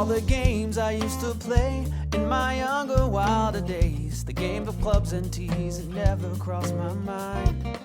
all the games I used to play in my younger, wilder days. The game of clubs and tees had never crossed my mind.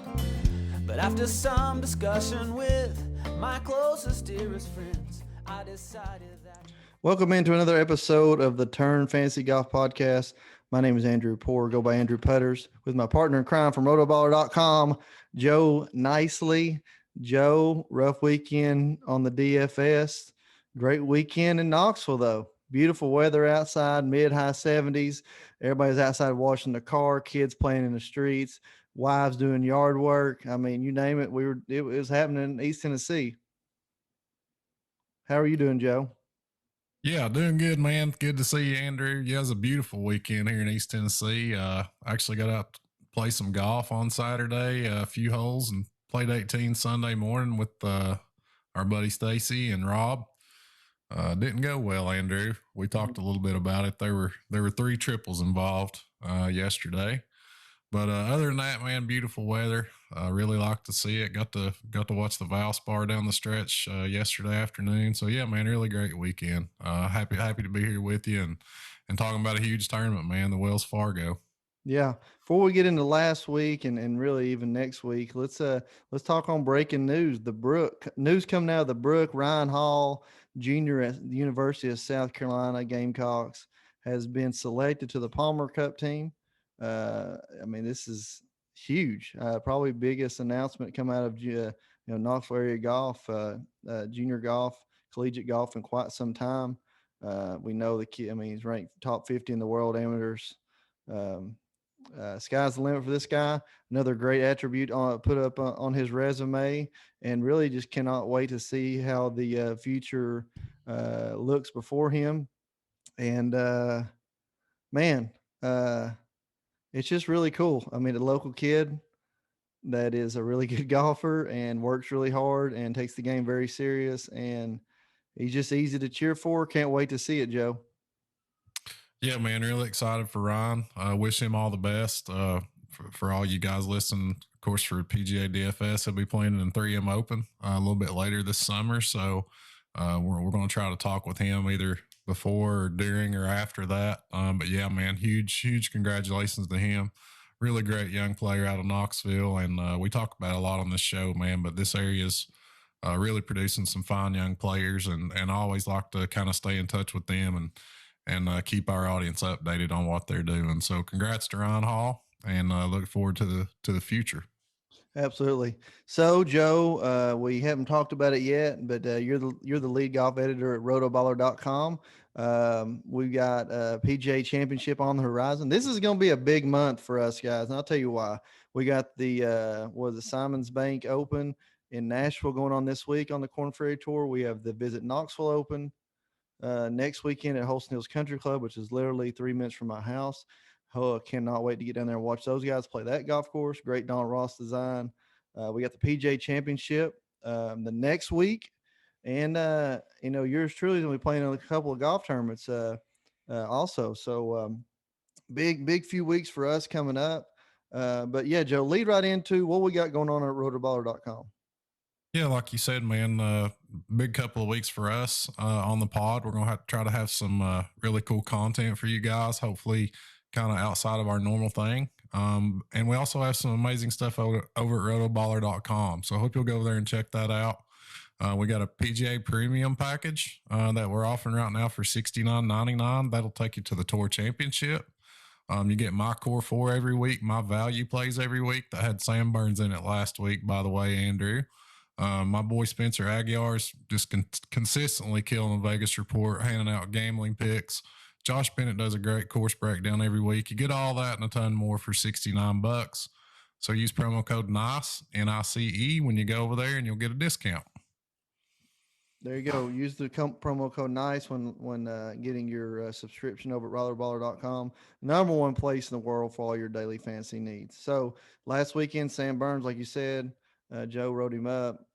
But after some discussion with my closest, dearest friends, I decided that... Welcome into another episode of the Turn Fantasy Golf Podcast. My name is Andrew Poor, go by AndrewPutters, with my partner in crime from Rotoballer.com, JoeNicely. Joe, rough weekend on the DFS. Great weekend in Knoxville, though. Beautiful weather outside, mid-high 70s. Everybody's outside washing the car, kids playing in the streets, wives doing yard work. I mean, you name it. It was happening in East Tennessee. How are you doing, Joe? Yeah, doing good, man. Good to see you, Andrew. Yeah, it was a beautiful weekend here in East Tennessee. I actually got out to play some golf on Saturday, a few holes, and played 18 Sunday morning with our buddy Stacy and Rob. Didn't go well, Andrew. We talked a little bit about it. There were 3 triples involved yesterday. But other than that, man, beautiful weather. Really like to see it. Got to watch the Valspar down the stretch yesterday afternoon. So yeah, man, really great weekend. Happy to be here with you and talking about a huge tournament, man, the Wells Fargo. Yeah. Before we get into last week and really even next week, let's talk on breaking news. The news coming out of the Brook. Ryan Hall Jr. at the University of South Carolina Gamecocks has been selected to the Palmer Cup team. I mean, this is huge. Probably biggest announcement come out of Knoxville area golf, junior golf, collegiate golf in quite some time. We know the kid. I mean, he's ranked top 50 in the world amateurs. Sky's the limit for this guy. Another great attribute put up on his resume, and really just cannot wait to see how the future looks before him. And man. It's just really cool. I mean, a local kid that is a really good golfer and works really hard and takes the game very serious. And he's just easy to cheer for. Can't wait to see it, Joe. Yeah, man, really excited for Ryan. Wish him all the best. For all you guys listening, of course, for PGA DFS, he'll be playing in 3M Open a little bit later this summer. So we're going to try to talk with him either before or during or after that. But yeah, man, huge congratulations to him. Really great young player out of Knoxville. And we talk about a lot on this show, man, but this area is really producing some fine young players. And I always like to kind of stay in touch with them and keep our audience updated on what they're doing. So congrats to Ryan Hall, and look forward to the future. Absolutely. So, Joe, we haven't talked about it yet, but you're the lead golf editor at Rotoballer.com. We've got a PGA Championship on the horizon. This is going to be a big month for us, guys, and I'll tell you why. We got the Simmons Bank Open in Nashville going on this week on the Korn Ferry Tour. We have the Visit Knoxville Open next weekend at Holston Hills Country Club, which is literally 3 minutes from my house. Oh, I cannot wait to get down there and watch those guys play that golf course. Great Don Ross design. We got the PGA Championship the next week. And, yours truly is going to be playing in a couple of golf tournaments also. So big few weeks for us coming up. But, yeah, Joe, lead right into what we got going on at rotoballer.com. Yeah, like you said, man, big couple of weeks for us on the pod. We're going to try to have some really cool content for you guys, hopefully kind of outside of our normal thing. And we also have some amazing stuff over at rotoballer.com. So I hope you'll go over there and check that out. We got a PGA Premium Package that we're offering right now for $69.99. That'll take you to the Tour Championship. You get my Core 4 every week, my Value Plays every week. That had Sam Burns in it last week, by the way, Andrew. My boy Spencer Aguiar's just consistently killing the Vegas report, handing out gambling picks. Josh Bennett does a great course breakdown every week. You get all that and a ton more for $69. So use promo code NICE, NICE, when you go over there, and you'll get a discount. There you go. Use the promo code NICE when getting your subscription over at rotoballer.com. Number one place in the world for all your daily fantasy needs. So last weekend, Sam Burns, like you said, Joe wrote him up.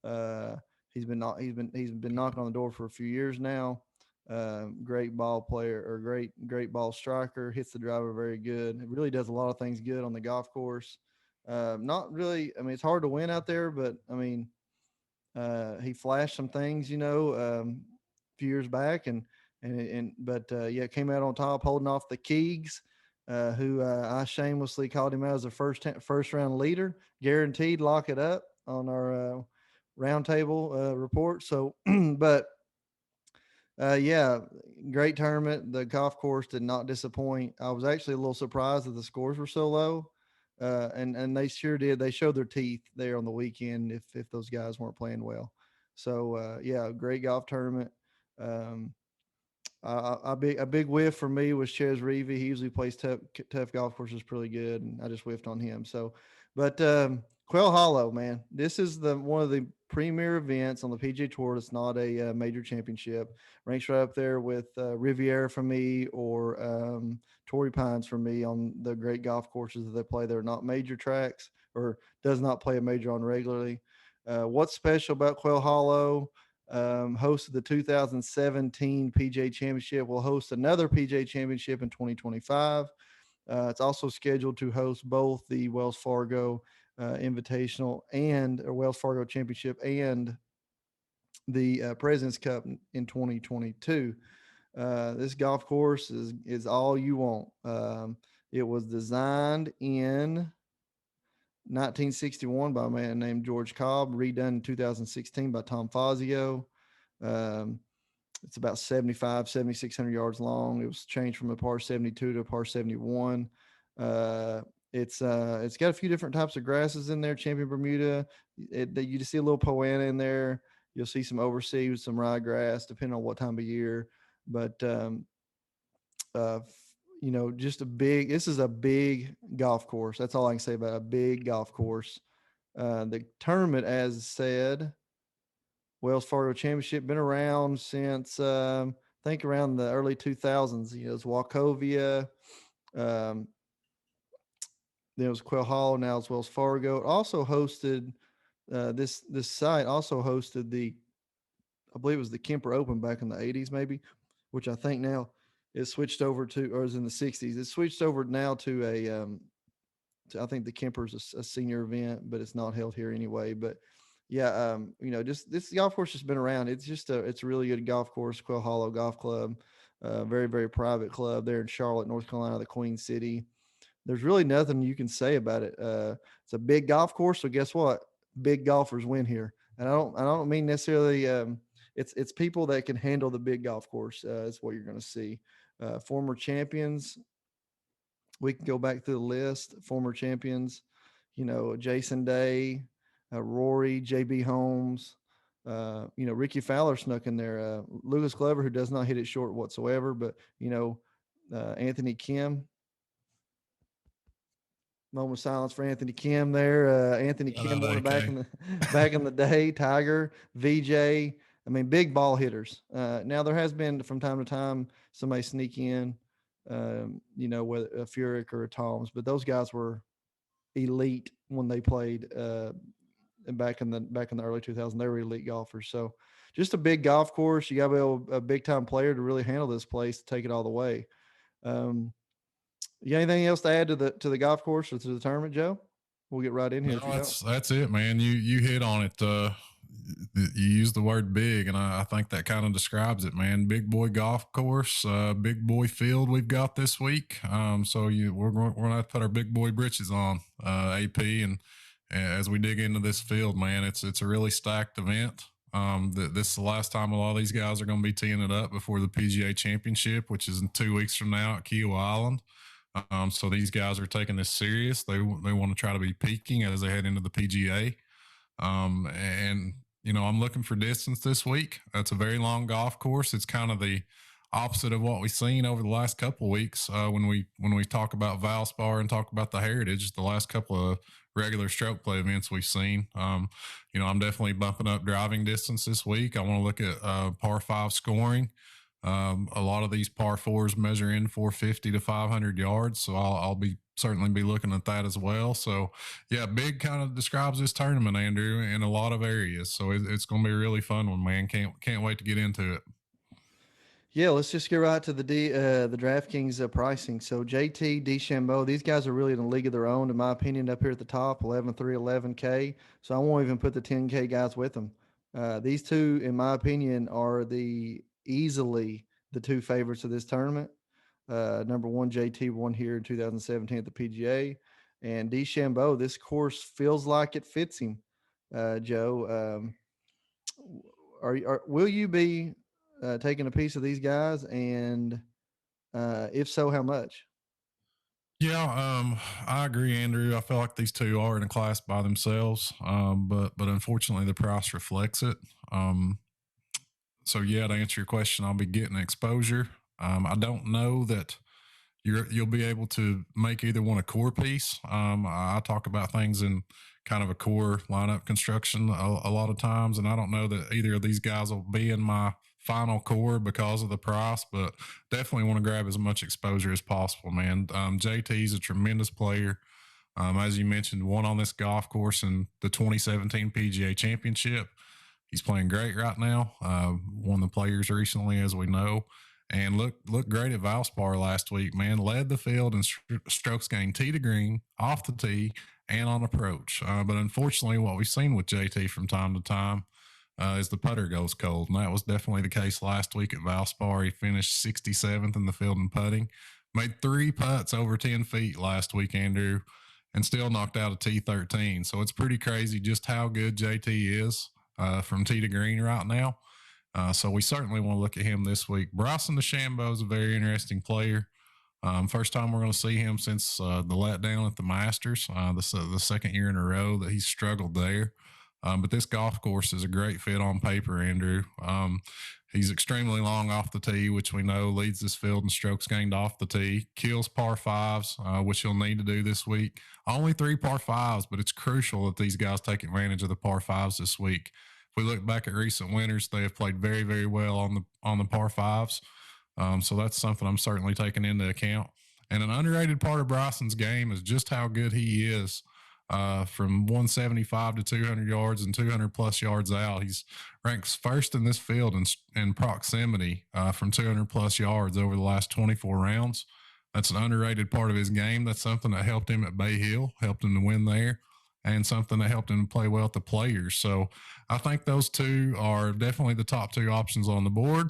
He's been knocking on the door for a few years now. Great ball player, or great ball striker. Hits the driver very good. It really does a lot of things good on the golf course. Not really. I mean, it's hard to win out there, but I mean, he flashed some things, a few years back, and But came out on top, holding off the Keegs, who I shamelessly called him out as a first round leader, guaranteed lock it up on our roundtable report. So, but yeah, great tournament. The golf course did not disappoint. I was actually a little surprised that the scores were so low. And they sure did. They showed their teeth there on the weekend if those guys weren't playing well. So yeah, great golf tournament. Um, a big whiff for me was Ches Reavy. He usually plays tough golf courses pretty good, and I just whiffed on him. So, but Quail Hollow, man, this is one of the premier events on the PGA Tour. It's not a major championship. Ranks right up there with Riviera for me, or Torrey Pines for me on the great golf courses that they play. They're not major tracks, or does not play a major on regularly. What's special about Quail Hollow? Hosted the 2017 PGA Championship. Will host another PGA Championship in 2025. It's also scheduled to host both the Wells Fargo Invitational or Wells Fargo Championship and the President's Cup in 2022. This golf course is all you want. It was designed in 1961 by a man named George Cobb, redone in 2016 by Tom Fazio. It's about 7,600 yards long. It was changed from a par 72 to a par 71. It's got a few different types of grasses in there. Champion Bermuda. You just see a little poana in there. You'll see some overseas, some ryegrass, depending on what time of year. But just this is a big golf course. That's all I can say about a big golf course. The tournament, as said, Wells Fargo Championship, been around since I think around the early 2000s. It's Wachovia. Then it was Quail Hollow. Now it's Wells Fargo. It also hosted this site also hosted I believe it was the Kemper Open back in the 80s, maybe, which I think now is switched over to, or is in the 60s. It's switched over now to I think the Kemper's a senior event, but it's not held here anyway. But yeah, just this golf course has been around. It's a really good golf course, Quail Hollow Golf Club, very, very private club there in Charlotte, North Carolina, the Queen City. There's really nothing you can say about it. It's a big golf course, so guess what? Big golfers win here, and I don't mean necessarily. It's people that can handle the big golf course. Is what you're going to see. Former champions. We can go back through the list. Former champions, Jason Day, Rory, JB Holmes, Ricky Fowler snuck in there. Lucas Glover, who does not hit it short whatsoever, but Anthony Kim. Moment of silence for Anthony Kim there. Anthony Kim won it back in the day. Tiger, VJ. I mean, big ball hitters. Now there has been from time to time somebody sneak in, whether a Furyk or a Toms, but those guys were elite when they played back in the early 2000s. They were elite golfers. So just a big golf course. You got to be a big time player to really handle this place, to take it all the way. You got anything else to add to the golf course or to the tournament, Joe? We'll get right in here. No, that's it, man. You hit on it. You used the word big, and I think that kind of describes it, man. Big boy golf course, big boy field we've got this week. So we're gonna have to put our big boy britches on, AP, and as we dig into this field, man, it's a really stacked event. This is the last time a lot of these guys are going to be teeing it up before the PGA Championship, which is in 2 weeks from now at Kiowa Island. So these guys are taking this serious. They want to try to be peaking as they head into the PGA. And I'm looking for distance this week. It's a very long golf course. It's kind of the opposite of what we've seen over the last couple of weeks. When we talk about Valspar and talk about the Heritage, the last couple of regular stroke play events we've seen. I'm definitely bumping up driving distance this week. I want to look at par 5 scoring. A lot of these par 4s measure in 450 to 500 yards. So I'll certainly be looking at that as well. So yeah, big kind of describes this tournament, Andrew, in a lot of areas. So it's going to be a really fun one, man. Can't wait to get into it. Yeah, let's just get right to the DraftKings pricing. So JT, Dee Shambo, these guys are really in a league of their own, in my opinion, up here at the top, 11-3, 11K. So I won't even put the 10K guys with them. These two, in my opinion, are easily the two favorites of this tournament. Number one, JT won here in 2017 at the PGA, and Dee Shambo. This course feels like it fits him. Joe, will you be taking a piece of these guys, and if so, how much? Yeah, I agree, Andrew. I feel like these two are in a class by themselves, but unfortunately the price reflects it. So yeah, to answer your question, I'll be getting exposure. I don't know that you'll be able to make either one a core piece. I talk about things in kind of a core lineup construction a lot of times, and I don't know that either of these guys will be in my final core because of the price, but definitely want to grab as much exposure as possible, man. JT's a tremendous player. As you mentioned, won on this golf course in the 2017 PGA Championship. He's playing great right now. Won the Players recently, as we know, and looked great at Valspar last week. Man, led the field in strokes gained tee to green, off the tee, and on approach. But unfortunately, what we've seen with JT from time to time is the putter goes cold, and that was definitely the case last week at Valspar. He finished 67th in the field in putting, made 3 putts over 10 feet last week, Andrew, and still knocked out a T13. So it's pretty crazy just how good JT is from tee to green right now. So we certainly want to look at him this week. Bryson the Shambo is a very interesting player. First time we're going to see him since the letdown at the Masters, the second year in a row that he's struggled there. But this golf course is a great fit on paper, Andrew. He's extremely long off the tee, which we know leads this field in strokes gained off the tee. Kills par fives, which he'll need to do this week. Only 3 par fives, but it's crucial that these guys take advantage of the par fives this week. If we look back at recent winners, they have played very, very well on the par fives. So that's something I'm certainly taking into account. And an underrated part of Bryson's game is just how good he is. From 175 to 200 yards and 200 plus yards out, he's ranks first in this field in proximity from 200 plus yards over the last 24 rounds. That's an underrated part of his game. That's something that helped him at Bay Hill, helped him to win there, and something that helped him to play well at the Players. So I think those two are definitely the top 2 options on the board.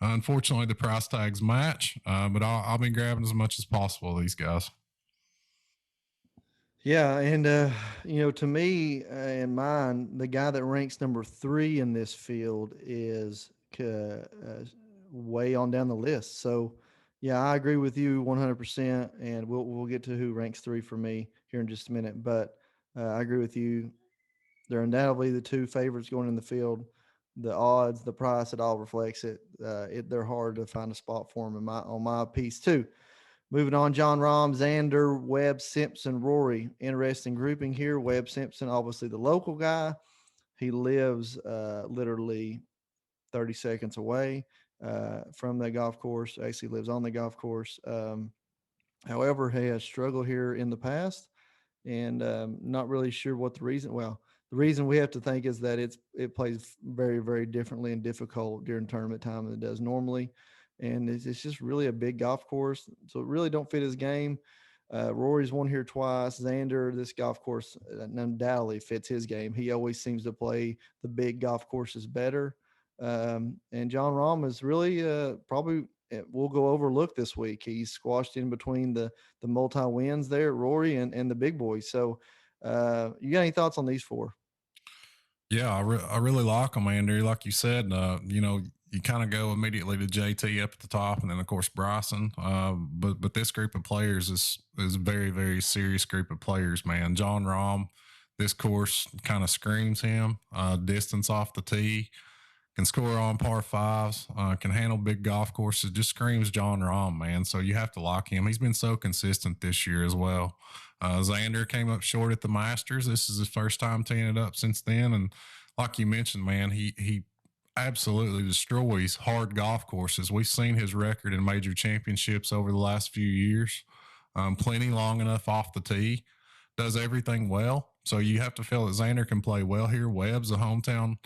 Unfortunately, the price tags match, but I'll be grabbing as much as possible of these guys. Yeah, and to me and mine, the guy that ranks number 3 in this field is way on down the list. So, yeah, I agree with you 100%, and we'll get to who ranks 3 for me here in just a minute. But I agree with you. They're undoubtedly the 2 favorites going in the field. The odds, the price, it all reflects it. They're hard to find a spot for them on my piece too. Moving on, John Rahm, Xander, Webb, Simpson, Rory. Interesting grouping here. Webb Simpson, obviously the local guy. He lives literally 30 seconds away from that golf course. Actually lives on the golf course. However, he has struggled here in the past, and not really sure what the reason. Well, the reason we have to think is that it plays very, very differently and difficult during tournament time than it does normally. And it's just really a big golf course. So it really don't fit his game. Rory's won here twice. Xander, this golf course undoubtedly fits his game. He always seems to play the big golf courses better. And John Rahm is really probably will go overlooked this week. He's squashed in between the multi-wins there, Rory and the big boys. So you got any thoughts on these 4? Yeah, I really like them, Andrew. Like you said, you kind of go immediately to JT up at the top, and then of course Bryson. But this group of players is a very, very serious group of players, man. John Rahm, this course kind of screams him. Distance off the tee, can score on par fives, can handle big golf courses. Just screams John Rahm, man. So you have to like him. He's been so consistent this year as well. Xander came up short at the Masters. This is his first time teeing it up since then. And like you mentioned, man, he absolutely destroys hard golf courses. We've seen his record in major championships over the last few years. Plenty long enough off the tee. Does everything well. So you have to feel that Xander can play well here. Webb's a hometown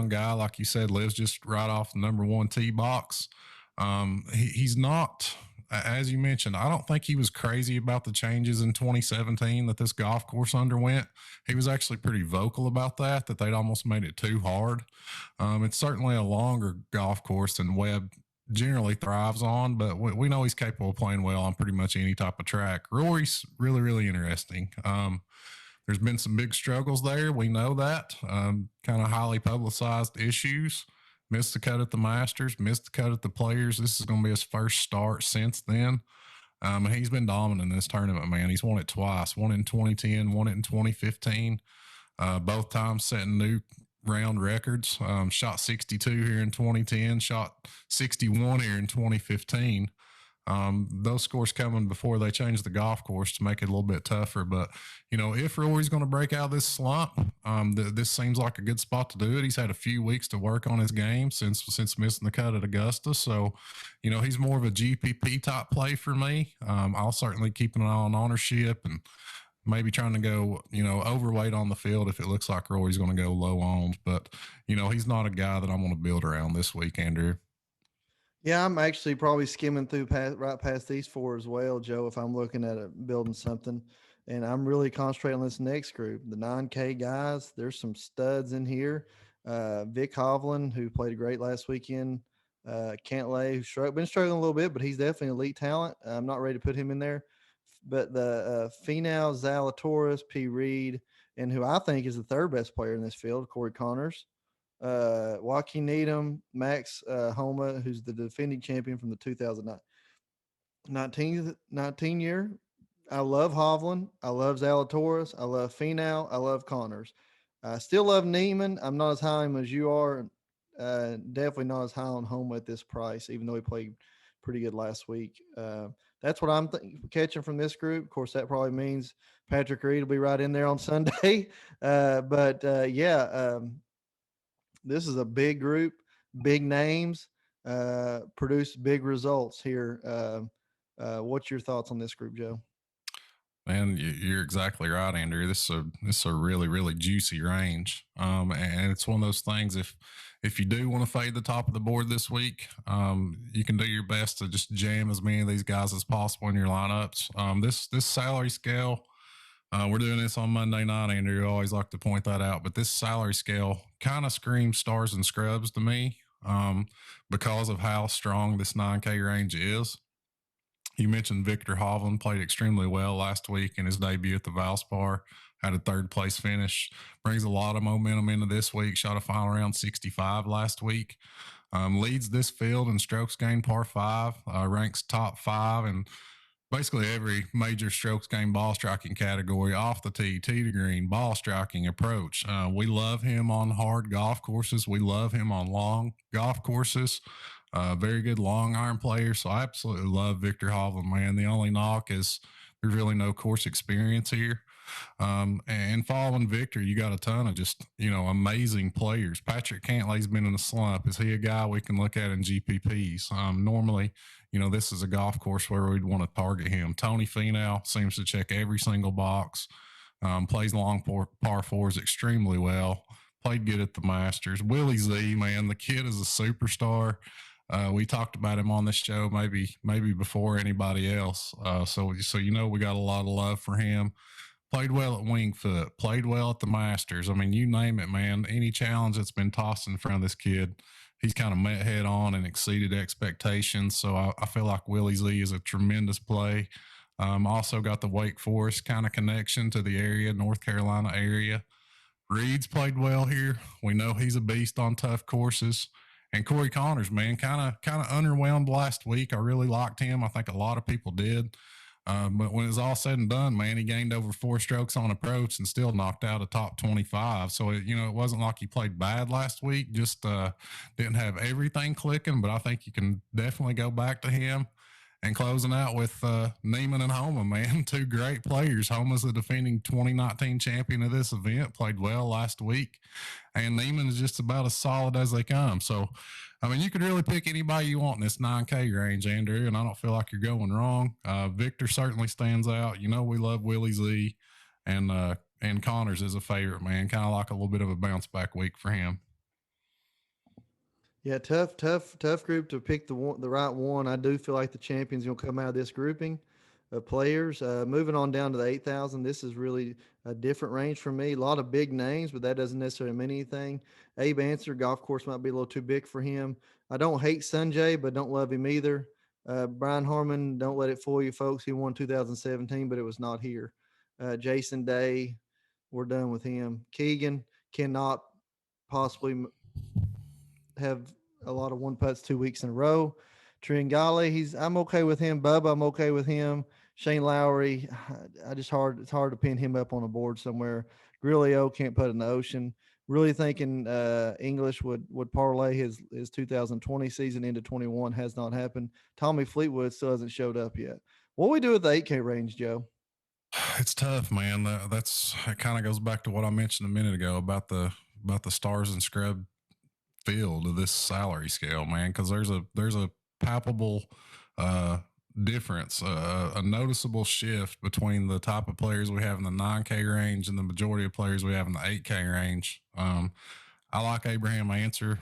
guy, like you said, lives just right off the number 1 tee box. He's not, as you mentioned, I don't think he was crazy about the changes in 2017 that this golf course underwent. He was actually pretty vocal about that they'd almost made it too hard. It's certainly a longer golf course than Webb generally thrives on, but we know he's capable of playing well on pretty much any type of track. Rory's really, really interesting. There's been some big struggles there. We know that. Kind of highly publicized issues. Missed the cut at the Masters, missed the cut at the Players. This is going to be his first start since then. And he's been dominant in this tournament, man. He's won it twice, one in 2010, won it in 2015. Both times setting new round records. Shot 62 here in 2010, shot 61 here in 2015. Those scores coming before they change the golf course to make it a little bit tougher. But, if Rory's going to break out of this slump, this seems like a good spot to do it. He's had a few weeks to work on his game since missing the cut at Augusta. So, he's more of a GPP type play for me. I'll certainly keep an eye on ownership and maybe trying to go, overweight on the field if it looks like Rory's going to go low owned. But, he's not a guy that I'm going to build around this week, Andrew. Yeah, I'm actually probably skimming through right past these four as well, Joe, if I'm looking at building something. And I'm really concentrating on this next group, the 9K guys. There's some studs in here. Vic Hovland, who played great last weekend. Cantlay, who's been struggling a little bit, but he's definitely an elite talent. I'm not ready to put him in there. But the Finau, Zalatoris, P. Reed, and who I think is the third best player in this field, Corey Connors. Joaquin Needham, Max Homa, who's the defending champion from the 2019 year. I love Hovland. I love Zalatoris. I love Finau. I love Connors. I still love Neiman. I'm not as high on him as you are. Definitely not as high on Homa at this price, even though he played pretty good last week. That's what I'm catching from this group. Of course, that probably means Patrick Reed will be right in there on Sunday. This is a big group, big names, produce big results here. What's your thoughts on this group, Joe? Man, you're exactly right, Andrew. This is a really, really juicy range, and it's one of those things. If you do want to fade the top of the board this week, you can do your best to just jam as many of these guys as possible in your lineups. This salary scale. We're doing this on Monday night, Andrew. I always like to point that out. But this salary scale kind of screams stars and scrubs to me because of how strong this 9K range is. You mentioned Victor Hovland played extremely well last week in his debut at the Valspar. Had a third place finish. Brings a lot of momentum into this week. Shot a final round 65 last week. Leads this field in strokes gained par 5. Ranks top 5 and basically every major strokes gained ball striking category, off the tee, tee to green, ball striking, approach. We love him on hard golf courses. We love him on long golf courses. Very good long iron player. So I absolutely love Victor Hovland, man. The only knock is there's really no course experience here. And following Victor, you got a ton of just, amazing players. Patrick Cantlay's been in a slump. Is he a guy we can look at in GPPs? Normally, this is a golf course where we'd want to target him. Tony Finau seems to check every single box. Plays long par fours extremely well. Played good at the Masters. Willie Z, man, the kid is a superstar. We talked about him on this show maybe before anybody else. So we got a lot of love for him. Played well at Winged Foot, played well at the Masters. I mean, you name it, man. Any challenge that's been tossed in front of this kid, he's kind of met head on and exceeded expectations. So I feel like Willie Z is a tremendous play. Also got the Wake Forest kind of connection to the area, North Carolina area. Reed's played well here. We know he's a beast on tough courses. And Corey Connors, man, kind of underwhelmed last week. I really liked him. I think a lot of people did. But when it's all said and done, man, he gained over 4 strokes on approach and still knocked out a top 25. So, it wasn't like he played bad last week, just didn't have everything clicking. But I think you can definitely go back to him. And closing out with Neiman and Homa, man, 2 great players. Homa's the defending 2019 champion of this event, played well last week. And Neiman is just about as solid as they come. So, I mean, you could really pick anybody you want in this 9K range, Andrew, and I don't feel like you're going wrong. Victor certainly stands out. We love Willie Z, and Connors is a favorite, man. Kind of like a little bit of a bounce back week for him. Yeah, tough group to pick the right one. I do feel like the champion's going to come out of this grouping of players. Moving on down to the 8,000, this is really a different range for me. A lot of big names, but that doesn't necessarily mean anything. Abe Answer, golf course might be a little too big for him. I don't hate Sanjay, but don't love him either. Brian Harmon, don't let it fool you, folks. He won 2017, but it was not here. Jason Day, we're done with him. Keegan cannot possibly have a lot of one putts 2 weeks in a row. Tringali, I'm okay with him. Bubba, I'm okay with him. Shane Lowry, it's hard to pin him up on a board somewhere. Grillio can't put in the ocean. Really thinking English would parlay his 2020 season into 21 has not happened. Tommy Fleetwood still hasn't showed up yet. What we do with the 8K range, Joe? It's tough, man. It kind of goes back to what I mentioned a minute ago about the stars and scrub field of this salary scale, man, because there's a palpable difference, a noticeable shift between the type of players we have in the 9K range and the majority of players we have in the 8K range. I like Abraham Answer.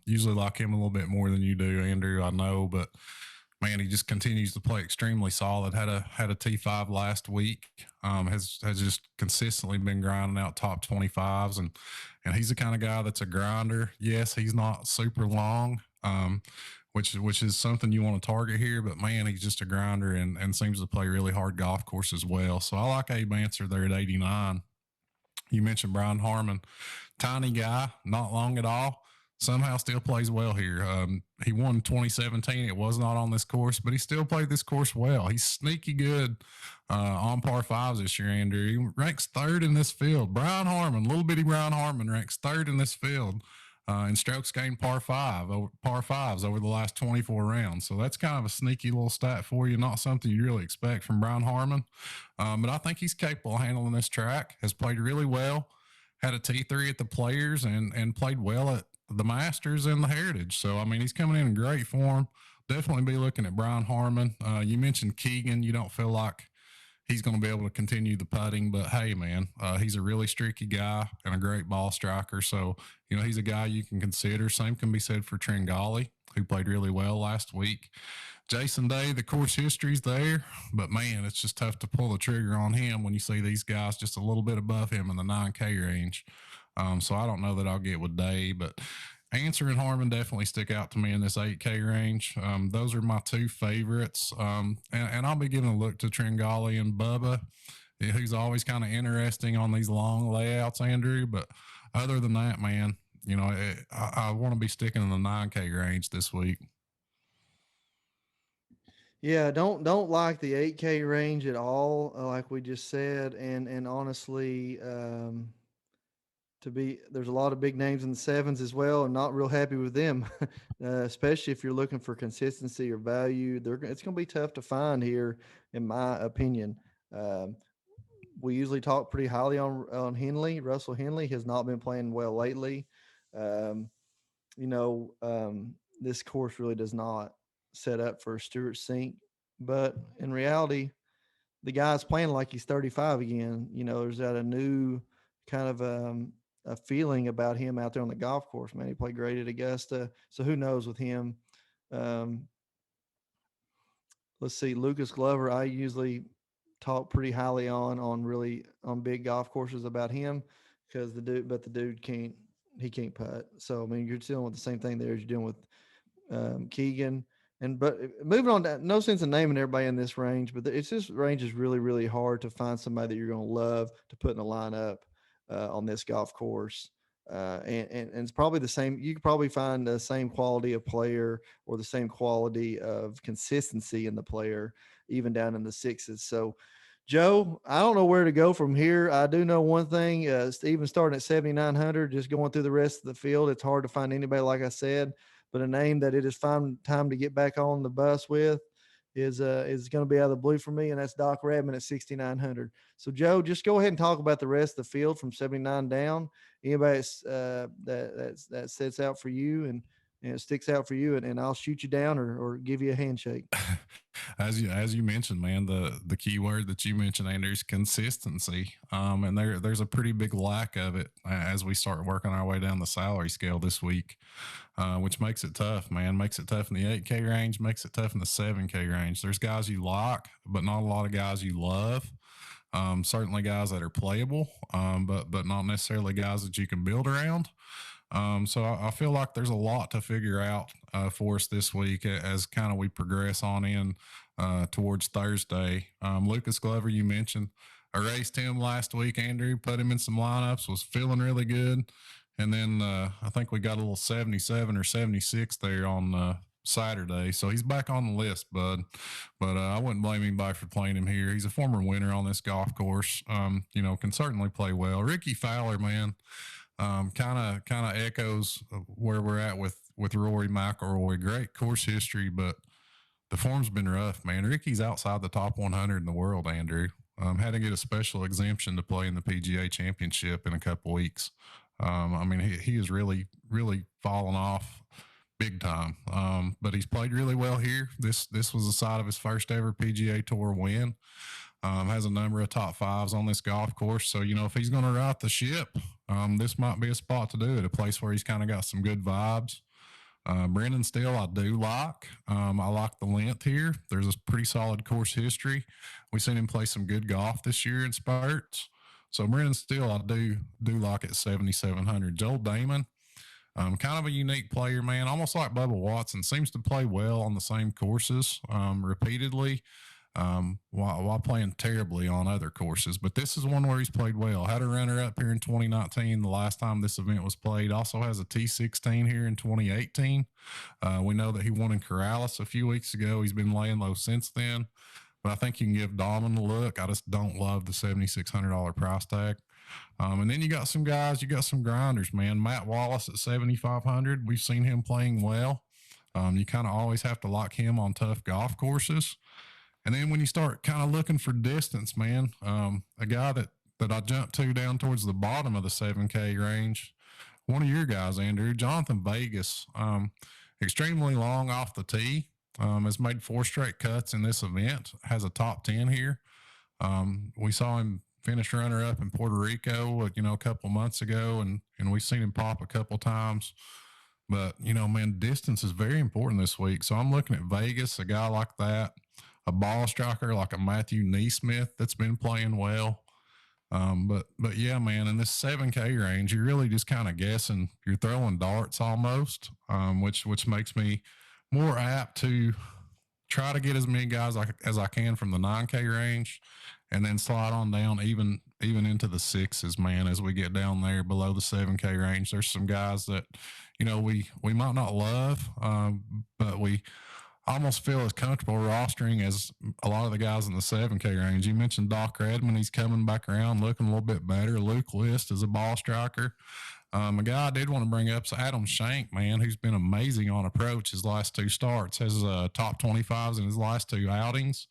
Usually like him a little bit more than you do, Andrew, I know, but man, he just continues to play extremely solid. Had a T5 last week. Has just consistently been grinding out top 25s, and he's the kind of guy that's a grinder. Yes, he's not super long, which is something you want to target here. But man, he's just a grinder and seems to play really hard golf course as well. So I like Abe Answer there at 89. You mentioned Brian Harmon, tiny guy, not long at all. Somehow still plays well here. He won 2017. It was not on this course, but he still played this course well. He's sneaky good on par fives this year, Andrew. He ranks third in this field. Brian Harmon, little bitty Brian Harmon, ranks third in this field in strokes gained par fives over the last 24 rounds. So that's kind of a sneaky little stat for you. Not something you really expect from Brian Harmon, but I think he's capable of handling this track. Has played really well. Had a T3 at the Players and played well at the Masters and the Heritage. So, I mean, he's coming in great form. Definitely be looking at Brian Harmon. You mentioned Keegan. You don't feel like he's going to be able to continue the putting, but hey, man, he's a really streaky guy and a great ball striker. So, you know, he's a guy you can consider. Same can be said for Tringali, who played really well last week. Jason Day, the course history's there, but man, it's just tough to pull the trigger on him when you see these guys just a little bit above him in the 9K range. So I don't know that I'll get with Day, but Answer and Harmon definitely stick out to me in this 8K range. Those are my two favorites. And I'll be giving a look to Tringali and Bubba, who's always kind of interesting on these long layouts, Andrew. But other than that, man, you know, I want to be sticking in the 9K range this week. Yeah, don't like the 8K range at all, like we just said, and honestly, there's a lot of big names in the sevens as well, and not real happy with them, especially if you're looking for consistency or value. It's going to be tough to find here, in my opinion. We usually talk pretty highly on Henley. Russell Henley has not been playing well lately. This course really does not set up for Stuart Sink, but in reality, the guy's playing like he's 35 again. You know, there's that a new kind of a feeling about him out there on the golf course, man. He played great at Augusta. So who knows with him? Let's see, Lucas Glover, I usually talk pretty highly on big golf courses about him because the dude can't putt. So, I mean, you're dealing with the same thing there as you're dealing with Keegan. But moving on to, no sense in naming everybody in this range, but it's just range is really, really hard to find somebody that you're going to love to put in a lineup on this golf course. And it's probably the same. You could probably find the same quality of player or the same quality of consistency in the player, even down in the sixes. So, Joe, I don't know where to go from here. I do know one thing, even starting at 7,900, just going through the rest of the field, it's hard to find anybody, like I said, but a name that it is time to get back on the bus with is going to be out of the blue for me, and that's Doc Redman at 6,900. So, Joe, just go ahead and talk about the rest of the field from 79 down. Anybody that sets out for you and it sticks out for you, and I'll shoot you down or give you a handshake. As you mentioned, man, the key word that you mentioned, Andrew, is consistency. And there's a pretty big lack of it as we start working our way down the salary scale this week, which makes it tough, man. Makes it tough in the 8K range, makes it tough in the 7K range. There's guys you like, but not a lot of guys you love. Certainly guys that are playable, but not necessarily guys that you can build around. So I feel like there's a lot to figure out for us this week as kind of we progress on in towards Thursday. Lucas Glover, you mentioned, I raced him last week. Andrew put him in some lineups, was feeling really good. And then I think we got a little 77 or 76 there on Saturday. So he's back on the list, bud. But I wouldn't blame anybody for playing him here. He's a former winner on this golf course. Can certainly play well. Ricky Fowler, man, kind of echoes where we're at with Rory McIlroy. Great course history, but the form's been rough, man. Ricky's outside the top 100 in the world, Andrew. Had to get a special exemption to play in the PGA Championship in a couple weeks. He is really, really fallen off big time. But he's played really well here. This was the side of his first ever PGA Tour win. Has a number of top fives on this golf course. So, if he's going to right the ship, this might be a spot to do it, a place where he's kind of got some good vibes. Brendan Steele, I do like. I like the length here. There's a pretty solid course history. We've seen him play some good golf this year in spurts. So Brendan Steele, I do like at 7,700. Joel Damon, kind of a unique player, man. Almost like Bubba Watson, seems to play well on the same courses repeatedly. While playing terribly on other courses. But this is one where he's played well. Had a runner-up here in 2019, the last time this event was played. Also has a T16 here in 2018. We know that he won in Corrales a few weeks ago. He's been laying low since then. But I think you can give Damon a look. I just don't love the $7,600 price tag. And then you got some guys, you got some grinders, man. Matt Wallace at 7,500. We've seen him playing well. You kind of always have to lock him on tough golf courses. And then when you start kind of looking for distance, man, a guy that I jumped to down towards the bottom of the 7K range, one of your guys, Andrew, Jonathan Vegas, extremely long off the tee, has made 4 straight cuts in this event, has a top 10 here. We saw him finish runner-up in Puerto Rico, a couple months ago, and we've seen him pop a couple times. But, man, distance is very important this week. So I'm looking at Vegas, a guy like that. A ball striker like a Matthew Neesmith that's been playing well. But yeah, man, in this 7K range, you're really just kind of guessing. You're throwing darts almost, which makes me more apt to try to get as many guys as I can from the 9K range, and then slide on down even into the 6s, man. As we get down there below the 7K range, there's some guys that we might not love, but we almost feel as comfortable rostering as a lot of the guys in the 7K range. You mentioned Doc Redman. He's coming back around looking a little bit better. Luke List is a ball striker. A guy I did want to bring up is Adam Shank, man, who's been amazing on approach his last 2 starts. Has top 25s in his last 2 outings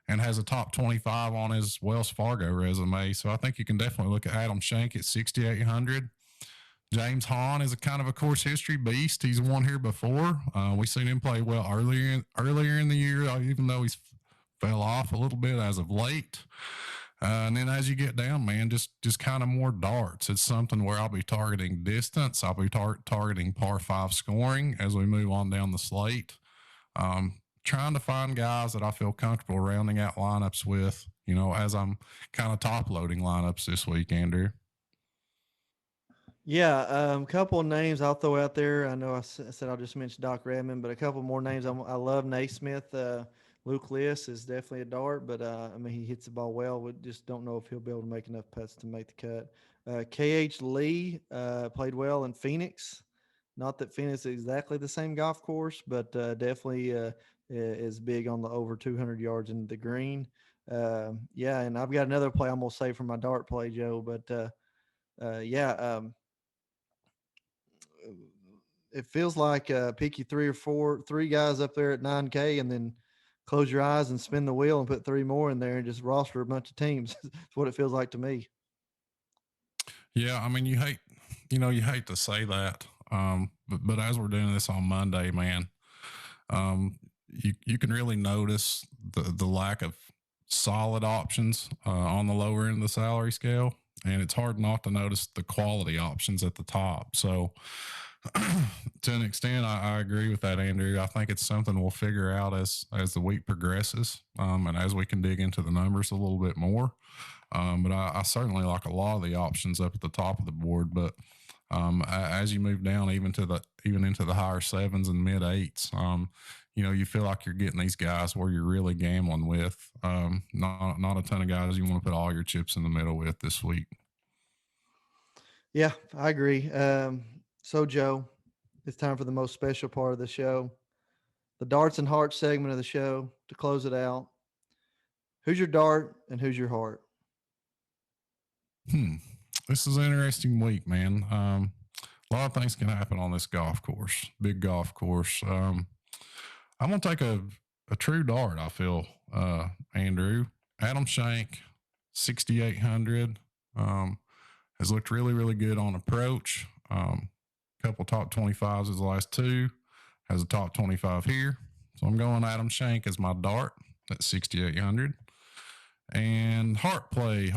and has a top 25 on his Wells Fargo resume. So I think you can definitely look at Adam Shank at 6,800. James Hahn is a kind of a course history beast. He's won here before. We've seen him play well earlier in the year, even though he's fell off a little bit as of late. And then as you get down, man, just kind of more darts. It's something where I'll be targeting distance. I'll be targeting par 5 scoring as we move on down the slate. Trying to find guys that I feel comfortable rounding out lineups with, as I'm kind of top loading lineups this week, Andrew. Yeah, a couple of names I'll throw out there. I know I said I'll just mention Doc Redman, but a couple more names. I love Naismith. Luke List is definitely a dart, but he hits the ball well. We just don't know if he'll be able to make enough putts to make the cut. KH Lee played well in Phoenix. Not that Phoenix is exactly the same golf course, but definitely is big on the over 200 yards into the green. Yeah, and I've got another play I'm going to say for my dart play, Joe, but it feels like pick you 3 guys up there at 9K and then close your eyes and spin the wheel and put 3 more in there and just roster a bunch of teams. That's what it feels like to me. Yeah, you hate to say that, but as we're doing this on Monday, man, you can really notice the lack of solid options on the lower end of the salary scale, and it's hard not to notice the quality options at the top. So to an extent, I agree with that, Andrew. I think it's something we'll figure out as the week progresses, and as we can dig into the numbers a little bit more. But I certainly like a lot of the options up at the top of the board. But As you move down even into the higher 7s and mid 8s, you feel like you're getting these guys where you're really gambling with. Not a ton of guys you want to put all your chips in the middle with this week. Yeah, I agree. So Joe, it's time for the most special part of the show, the darts and hearts segment of the show to close it out. Who's your dart and who's your heart? This is an interesting week, man. A lot of things can happen on this golf course, big golf course. I'm going to take a true dart, I feel, Andrew. Adam Shank, 6,800. Has looked really, really good on approach. Couple top 25s his last 2. Has a top 25 here. So I'm going Adam Shank as my dart at 6,800. And heart play.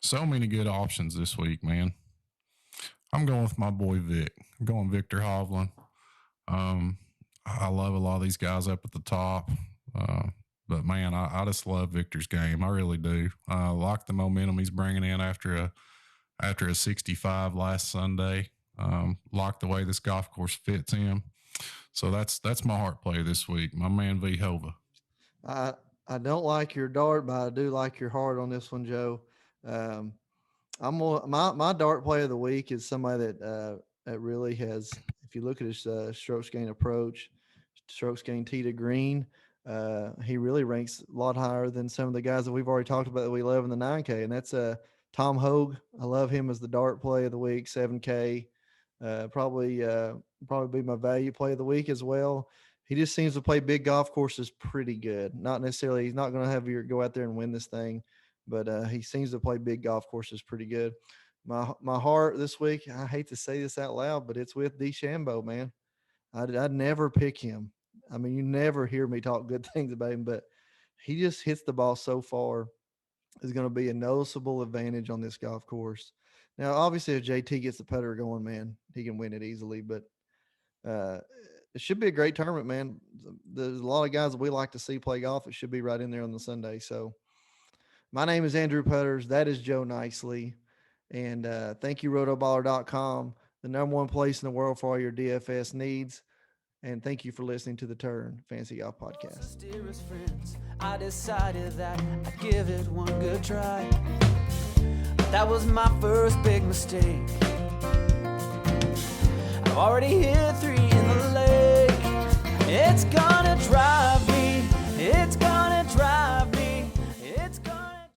So many good options this week, man. I'm going with my boy Vic. I'm going Victor Hovland. I love a lot of these guys up at the top. But man, I just love Victor's game. I really do. I like the momentum he's bringing in after a 65 last Sunday. Like the way this golf course fits him. So that's my heart play this week. My man V Hova. I don't like your dart, but I do like your heart on this one, Joe. My dart play of the week is somebody that really has. If you look at his strokes gain approach, strokes gain tee to green, he really ranks a lot higher than some of the guys that we've already talked about that we love in the 9K, and that's Tom Hogue. I love him as the dart play of the week, 7K. Probably be my value play of the week as well. He just seems to play big golf courses pretty good. Not necessarily, he's not going to have you go out there and win this thing, but he seems to play big golf courses pretty good. My heart this week, I hate to say this out loud, but it's with Dee Shambo, man. I'd never pick him. I mean, you never hear me talk good things about him, but he just hits the ball so far. Is going to be a noticeable advantage on this golf course. Now, obviously, if JT gets the putter going, man, he can win it easily, but it should be a great tournament, man. There's a lot of guys that we like to see play golf. It should be right in there on the Sunday. So my name is Andrew Putters. That is Joe Nicely. And thank you, Rotoballer.com, the #1 place in the world for all your DFS needs. And thank you for listening to the Turn Fantasy Golf Podcast. Dearest friends, I decided that I'd give it one good try. But that was my first big mistake. I've already hit 3 in the lake. It's gonna drive